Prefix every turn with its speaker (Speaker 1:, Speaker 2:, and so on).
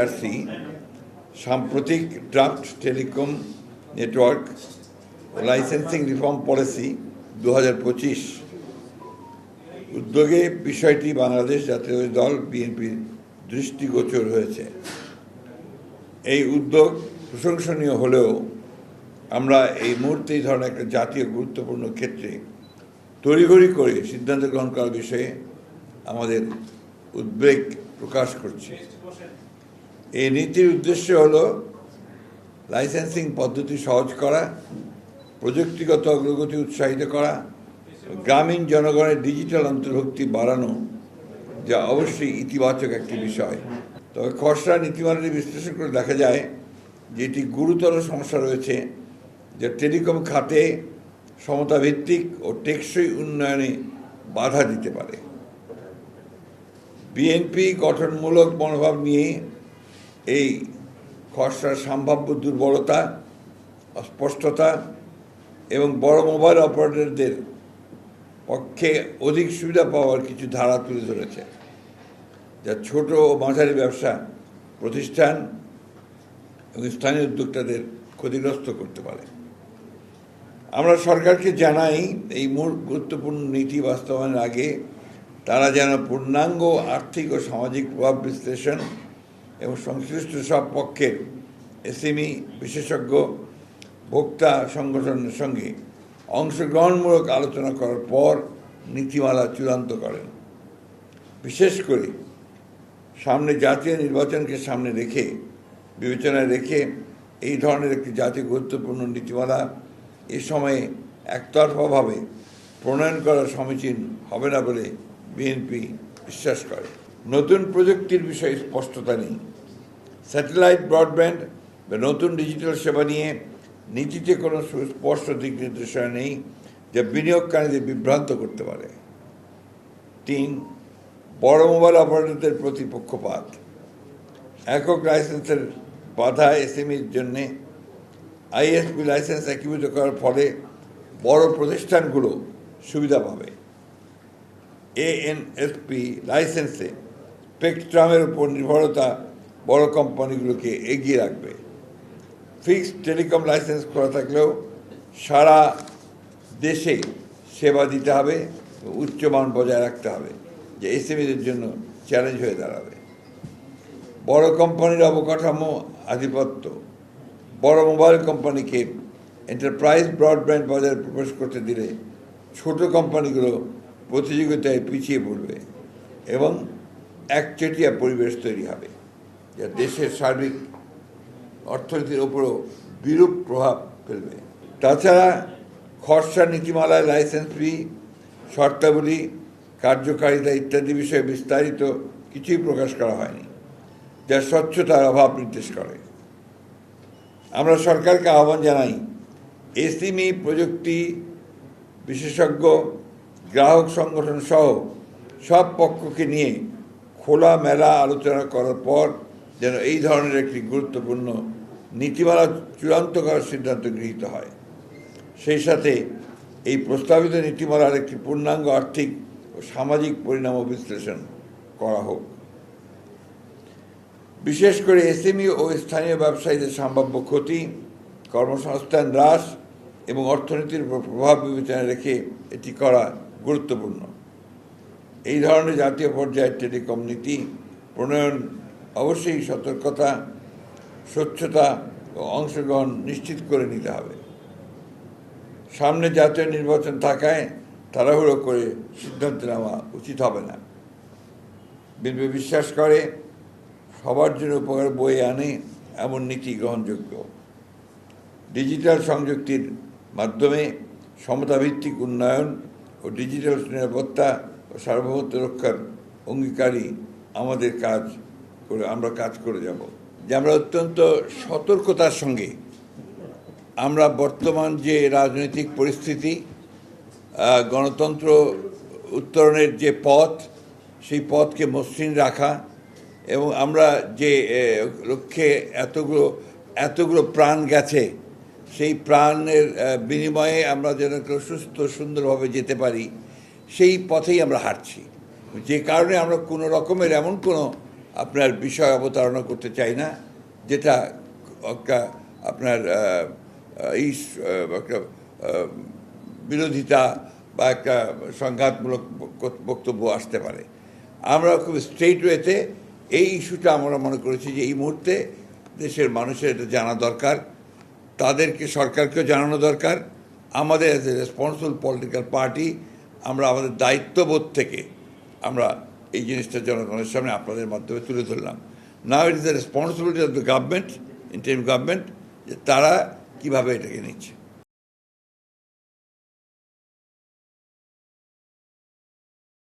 Speaker 1: RC সাম্প্রতিক draft telecom network licensing reform policy 2025 উদ্যোগে বিষয়টি বাংলাদেশ জাতীয় দল বিএনপির দৃষ্টিগোচর হয়েছে। এই উদ্যোগ প্রশংসনীয় হলেও আমরা এই মুহূর্তে এই ধরনের একটা জাতীয় গুরুত্বপূর্ণ ক্ষেত্রে তড়িঘড়ি করে সিদ্ধান্ত গ্রহণ করার বিষয়ে আমাদের উদ্বেগ প্রকাশ করছি। এই নীতির উদ্দেশ্য হল লাইসেন্সিং পদ্ধতি সহজ করা, প্রযুক্তিগত অগ্রগতি উৎসাহিত করা, গ্রামীণ জনগণের ডিজিটাল অন্তর্ভুক্তি বাড়ানো, যা অবশ্যই ইতিবাচক একটি বিষয়। তবে খসড়া নীতিমালাটি বিশ্লেষণ করে দেখা যায় যে এটি গুরুতর সমস্যা রয়েছে, যা টেলিকম খাতে সমতাভিত্তিক ও টেকসই উন্নয়নে বাধা দিতে পারে। বিএনপি গঠনমূলক মনোভাব নিয়ে এই খসড়ার সম্ভাব্য দুর্বলতা, অস্পষ্টতা এবং বড় মোবাইল অপারেটরদের পক্ষে অধিক সুবিধা পাওয়ার কিছু ধারা তুলে ধরেছে, যা ছোট ও মাঝারি ব্যবসা প্রতিষ্ঠান এবং স্থানীয় উদ্যোক্তাদের ক্ষতিগ্রস্ত করতে পারে। আমরা সরকারকে জানাই এই মূল গুরুত্বপূর্ণ নীতি বাস্তবায়নের আগে তারা যেন পূর্ণাঙ্গ আর্থিক ও সামাজিক প্রভাব বিশ্লেষণ এবং সংশ্লিষ্ট সব পক্ষের এসএমই বিশেষজ্ঞ ভোক্তা সংগঠনের সঙ্গে অংশগ্রহণমূলক আলোচনা করার পর নীতিমালা চূড়ান্ত করেন। বিশেষ করে সামনে জাতীয় নির্বাচনকে সামনে রেখে বিবেচনায় রেখে এই ধরনের একটি জাতীয় গুরুত্বপূর্ণ নীতিমালা এ সময়ে একতরফাভাবে প্রণয়ন করা সমীচীন হবে না বলে বিএনপি বিশ্বাস করে। নতুন প্রযুক্তির বিষয়ে স্পষ্টতা নেই। স্যাটেলাইট ব্রডব্যান্ড বা নতুন ডিজিটাল সেবা নিয়ে নীতিতে কোনো সুস্পষ্ট দিক নির্দেশনা নেই, যা বিনিয়োগকারীদের বিভ্রান্ত করতে পারে। 3. বড় মোবাইল অপারেটরদের প্রতি পক্ষপাত। একক লাইসেন্সের বাধা এসএমইর জন্যে আইএসপি লাইসেন্স একীভূত করার ফলে বড় প্রতিষ্ঠানগুলো সুবিধা পাবে। এএনএসপি লাইসেন্সে স্পেকট্রামের উপর নির্ভরতা বড় কোম্পানিগুলোকে এগিয়ে রাখবে। ফিক্সড টেলিকম লাইসেন্স করা থাকলেও সারা দেশে সেবা দিতে হবে, উচ্চমান বজায় রাখতে হবে, যে এসএমইদের জন্য চ্যালেঞ্জ হয়ে দাঁড়াবে। বড় কোম্পানির অবকাঠামো আধিপত্য। বড় মোবাইল কোম্পানিকে এন্টারপ্রাইজ ব্রডব্যান্ড বাজারে প্রবেশ করতে দিলে ছোট কোম্পানিগুলো প্রতিযোগিতায় পিছিয়ে পড়বে এবং একচেটিয়া পরিবেশ তৈরি হবে, যা দেশের সার্বিক অর্থনীতির ওপরও বিরূপ প্রভাব ফেলবে। তাছাড়া খসড়া নীতিমালায় লাইসেন্স ফি, শর্তাবলী, কার্যকারিতা ইত্যাদি বিষয়ে বিস্তারিত কিছুই প্রকাশ করা হয়নি, যা স্বচ্ছতার অভাব নির্দেশ করে। আমরা সরকারকে আহ্বান জানাই এসএমই প্রযুক্তি বিশেষজ্ঞ, গ্রাহক সংগঠন সহ সব পক্ষকে নিয়ে খোলামেলা আলোচনা করার পর যেন এই ধরনের একটি গুরুত্বপূর্ণ নীতিমালা চূড়ান্ত করার সিদ্ধান্ত গৃহীত হয়। সেই সাথে এই প্রস্তাবিত নীতিমালার একটি পূর্ণাঙ্গ আর্থিক ও সামাজিক পরিণাম বিশ্লেষণ করা হোক। বিশেষ করে এসএমই ও স্থানীয় ব্যবসায়ীদের সম্ভাব্য ক্ষতি, কর্মসংস্থান হ্রাস এবং অর্থনীতির উপর প্রভাব বিবেচনায় রেখে এটি করা গুরুত্বপূর্ণ। এই ধরনের জাতীয় পর্যায়ের টেলিকম নীতি প্রণয়ন অবশ্যই সতর্কতা, স্বচ্ছতা ও অংশগ্রহণ নিশ্চিত করে নিতে হবে। সামনে জাতীয় নির্বাচন থাকায় তাড়াহুড়ো করে সিদ্ধান্ত নেওয়া উচিত হবে না। বিএনপি বিশ্বাস করে সবার জন্য উপকার বয়ে আনে এমন নীতি গ্রহণযোগ্য। ডিজিটাল সংযুক্তির মাধ্যমে সমতাভিত্তিক উন্নয়ন ও ডিজিটাল নিরাপত্তা ও সার্বভৌমত্ব রক্ষার অঙ্গীকারী আমরা কাজ করে যাব। যে আমরা অত্যন্ত সতর্কতার সঙ্গে আমরা বর্তমান যে রাজনৈতিক পরিস্থিতি, গণতন্ত্র উত্তরণের যে পথ, সেই পথকে মসৃণ রাখা এবং আমরা যে লক্ষ্যে এতগুলো প্রাণ গেছে, সেই প্রাণের বিনিময়ে আমরা যেন সুস্থ সুন্দরভাবে যেতে পারি, সেই পথেই আমরা হাঁটছি। যে কারণে আমরা কোনো রকমের এমন কোনো আপনার বিষয় অবতারণা করতে চাই না, যেটা একটা আপনার একটা বিরোধিতা বা একটা সংঘাতমূলক বক্তব্য আসতে পারে। আমরা খুব স্ট্রেইট ওয়েতে এই ইস্যুটা আমরা মনে করেছি যে এই মুহূর্তে দেশের মানুষের এটা জানা দরকার, তাদেরকে সরকারকেও জানানো দরকার। আমাদের as a responsible political party আমরা আমাদের দায়িত্ববোধ থেকে আমরা এই জিনিসটা জনগণের সামনে আপনাদের মাধ্যমে তুলে ধরলাম। Now it is the responsibility of the government, interim government, যে তারা কীভাবে এটাকে নিচ্ছে।